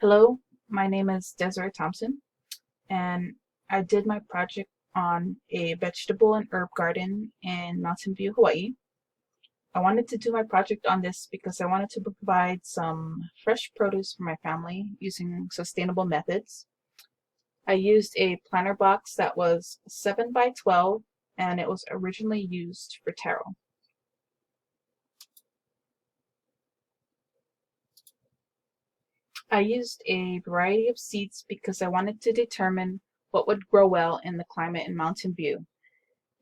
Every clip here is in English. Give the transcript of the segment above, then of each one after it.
Hello, my name is Desiree Thompson, and I did my project on a vegetable and herb garden in Mountain View, Hawaii. I wanted to do my project on this because I wanted to provide some fresh produce for my family using sustainable methods. I used a planter box that was 7 by 12 and it was originally used for taro. I used a variety of seeds because I wanted to determine what would grow well in the climate in Mountain View.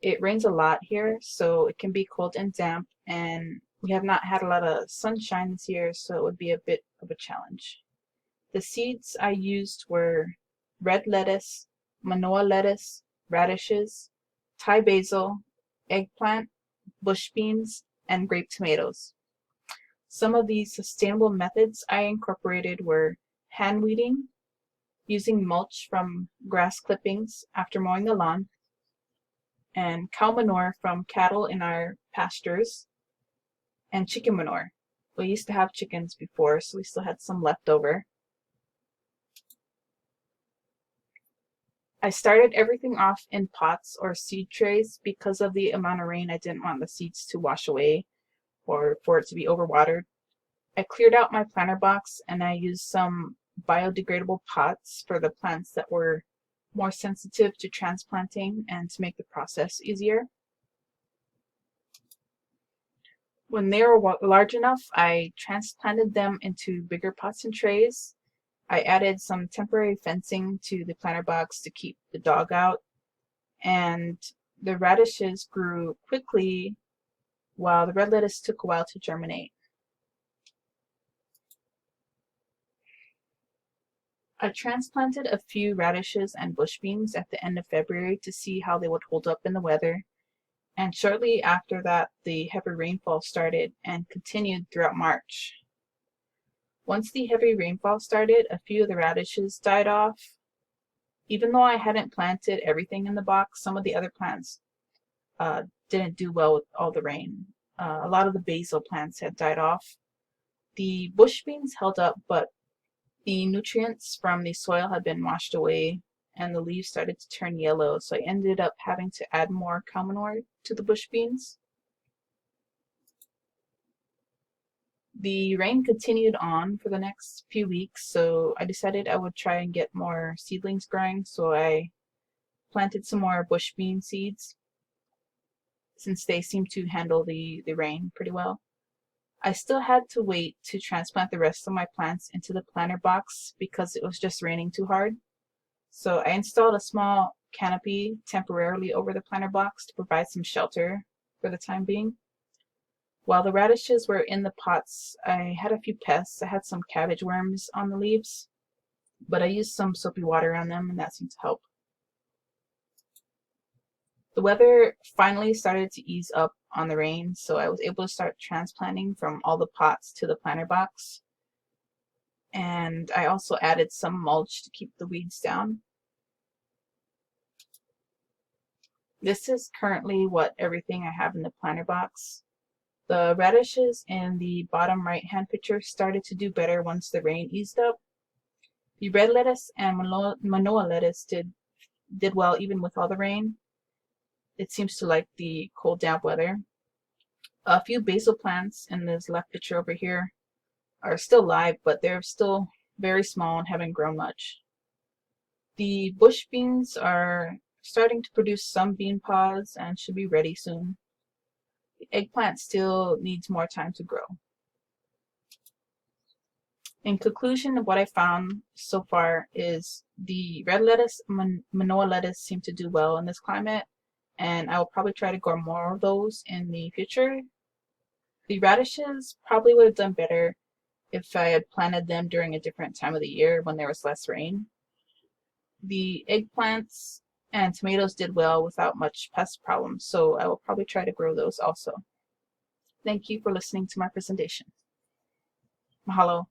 It rains a lot here, so it can be cold and damp, and we have not had a lot of sunshine this year, so it would be a bit of a challenge. The seeds I used were red lettuce, manoa lettuce, radishes, Thai basil, eggplant, bush beans, and grape tomatoes. Some of these sustainable methods I incorporated were hand weeding, using mulch from grass clippings after mowing the lawn, and cow manure from cattle in our pastures, and chicken manure. We used to have chickens before, so we still had some left over. I started everything off in pots or seed trays because of the amount of rain. I didn't want the seeds to wash away or for it to be overwatered. I cleared out my planter box and I used some biodegradable pots for the plants that were more sensitive to transplanting and to make the process easier. When they were large enough, I transplanted them into bigger pots and trays. I added some temporary fencing to the planter box to keep the dog out, and the radishes grew quickly while the red lettuce took a while to germinate. I transplanted a few radishes and bush beans at the end of February to see how they would hold up in the weather, and shortly after that the heavy rainfall started and continued throughout March. Once the heavy rainfall started, a few of the radishes died off. Even though I hadn't planted everything in the box, some of the other plants didn't do well with all the rain. A lot of the basil plants had died off. The bush beans held up, but the nutrients from the soil had been washed away and the leaves started to turn yellow, so I ended up having to add more cow manure to the bush beans. The rain continued on for the next few weeks, so I decided I would try and get more seedlings growing, so I planted some more bush bean seeds since they seem to handle the rain pretty well. I still had to wait to transplant the rest of my plants into the planter box because it was just raining too hard. So I installed a small canopy temporarily over the planter box to provide some shelter for the time being. While the radishes were in the pots, I had a few pests. I had some cabbage worms on the leaves, but I used some soapy water on them and that seemed to help. The weather finally started to ease up on the rain, so I was able to start transplanting from all the pots to the planter box. And I also added some mulch to keep the weeds down. This is currently what everything I have in the planter box. The radishes in the bottom right hand picture started to do better once the rain eased up. The red lettuce and manoa lettuce did well even with all the rain. It seems to like the cold, damp weather. A few basil plants in this left picture over here are still live, but they're still very small and haven't grown much. The bush beans are starting to produce some bean pods and should be ready soon. The eggplant still needs more time to grow. In conclusion, what I found so far is the red lettuce, manoa lettuce seem to do well in this climate, and I will probably try to grow more of those in the future. The radishes probably would have done better if I had planted them during a different time of the year when there was less rain. The eggplants and tomatoes did well without much pest problems, so I will probably try to grow those also. Thank you for listening to my presentation. Mahalo.